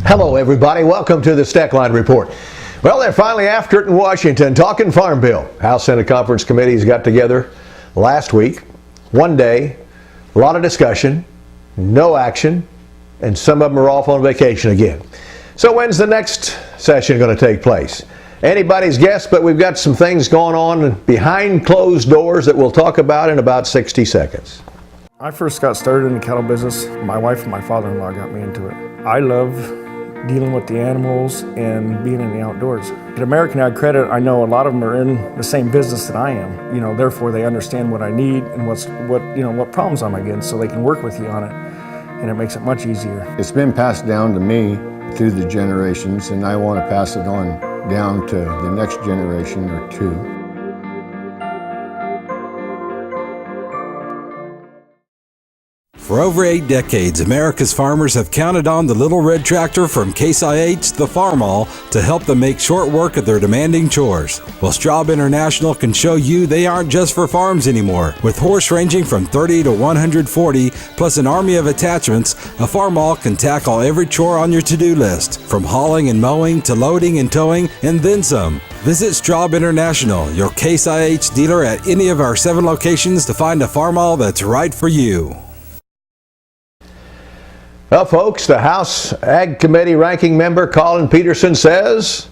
Hello everybody, welcome to the Steckline Report. Well, they're finally after it in Washington, talking Farm Bill. House Senate Conference Committees got together last week, one day, a lot of discussion, no action, and some of them are off on vacation again. So when's the next session going to take place? Anybody's guess, but we've got some things going on behind closed doors that we'll talk about in about 60 seconds. I first got started in the cattle business. My wife and my father-in-law got me into it. I love dealing with the animals and being in the outdoors. At American Ag Credit, I know a lot of them are in the same business that I am. Therefore they understand what I need and what problems I'm against, so they can work with you on it, and it makes it much easier. It's been passed down to me through the generations, and I want to pass it on down to the next generation or two. For over 8 decades, America's farmers have counted on the little red tractor from Case IH, the Farmall, to help them make short work of their demanding chores. Well, Straub International can show you they aren't just for farms anymore. With horse ranging from 30 to 140, plus an army of attachments, a Farmall can tackle every chore on your to-do list, from hauling and mowing to loading and towing, and then some. Visit Straub International, your Case IH dealer at any of our 7 locations, to find a Farmall that's right for you. Well, folks, the House Ag Committee ranking member Colin Peterson says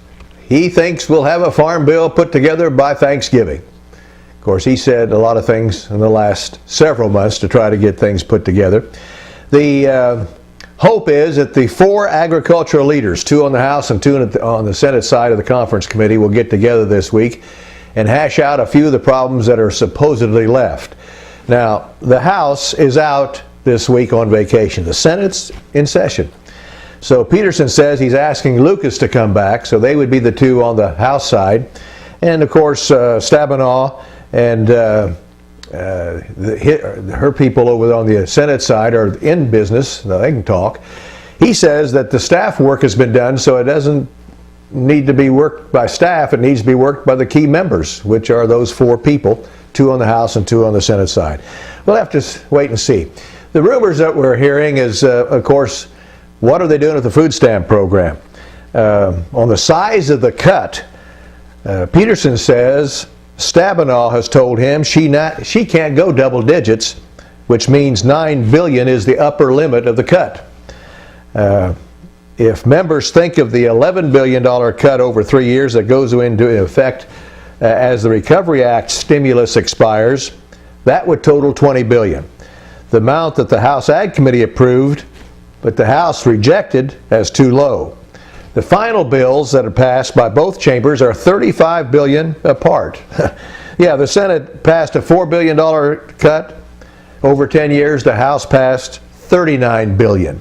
he thinks we'll have a farm bill put together by Thanksgiving. Of course, he said a lot of things in the last several months to try to get things put together. The hope is that the 4 agricultural leaders, 2 on the House and 2 on the Senate side of the conference committee, will get together this week and hash out a few of the problems that are supposedly left. Now, the House is out this week on vacation. The Senate's in session. So Peterson says he's asking Lucas to come back, so they would be the 2 on the House side. And of course, Stabenow and her people over on the Senate side are in business. Now they can talk. He says that the staff work has been done, so it doesn't need to be worked by staff. It needs to be worked by the key members, which are those 4 people, 2 on the House and 2 on the Senate side. We'll have to wait and see. The rumors that we're hearing is, of course, what are they doing with the food stamp program? On the size of the cut, Peterson says Stabenow has told him she can't go double digits, which means $9 billion is the upper limit of the cut. If members think of the $11 billion cut over 3 years that goes into effect as the Recovery Act stimulus expires, that would total $20 billion. The amount that the House Ag Committee approved, but the House rejected as too low. The final bills that are passed by both chambers are $35 billion apart. Yeah, the Senate passed a $4 billion cut over 10 years. The House passed $39 billion.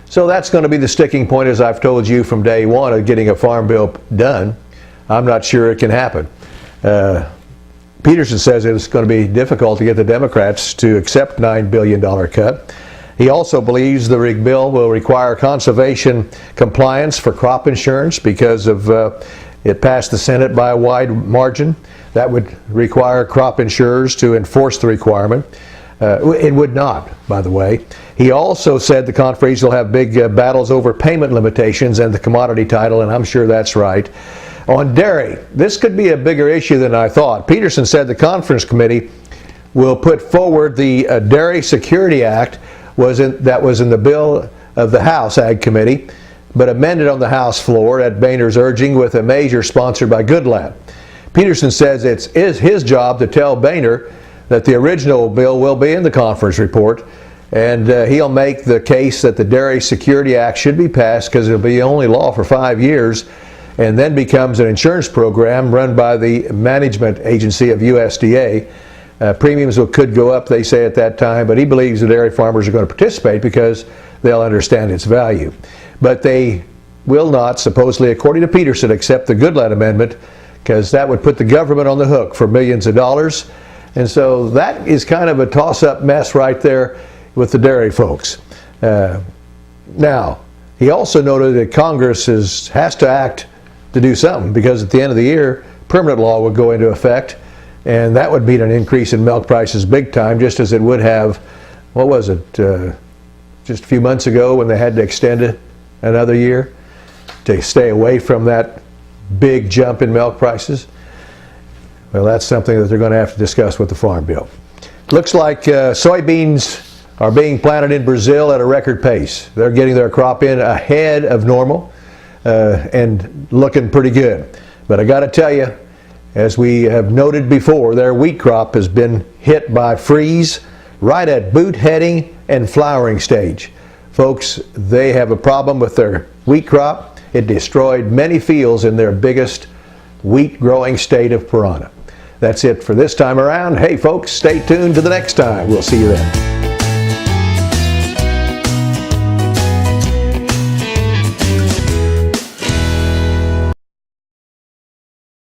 So that's going to be the sticking point, as I've told you from day one, of getting a farm bill done. I'm not sure it can happen. Peterson says it's going to be difficult to get the Democrats to accept $9 billion cut. He also believes the bill will require conservation compliance for crop insurance because of it passed the Senate by a wide margin. That would require crop insurers to enforce the requirement. It would not, by the way. He also said the conferees will have big battles over payment limitations and the commodity title, and I'm sure that's right. On dairy, this could be a bigger issue than I thought. Peterson said the conference committee will put forward the Dairy Security Act that was in the bill of the House Ag Committee, but amended on the House floor at Boehner's urging with a measure sponsored by Goodlatte. Peterson says it is his job to tell Boehner that the original bill will be in the conference report, and he'll make the case that the Dairy Security Act should be passed because it'll be only law for 5 years, and then becomes an insurance program run by the management agency of USDA. Premiums could go up, they say, at that time, but he believes the dairy farmers are going to participate because they'll understand its value. But they will not, supposedly, according to Peterson, accept the Goodlatte amendment because that would put the government on the hook for millions of dollars. And so that is kind of a toss-up mess right there with the dairy folks. Now, he also noted that Congress has to act to do something, because at the end of the year, permanent law would go into effect, and that would mean an increase in milk prices big time, just as it would have, what was it, just a few months ago when they had to extend another year to stay away from that big jump in milk prices? Well, that's something that they're going to have to discuss with the Farm Bill. Looks like soybeans are being planted in Brazil at a record pace. They're getting their crop in ahead of normal and looking pretty good. But I got to tell you, as we have noted before, their wheat crop has been hit by freeze right at boot heading and flowering stage. Folks, they have a problem with their wheat crop. It destroyed many fields in their biggest wheat growing state of Parana. That's it for this time around. Hey folks, stay tuned to the next time. We'll see you then.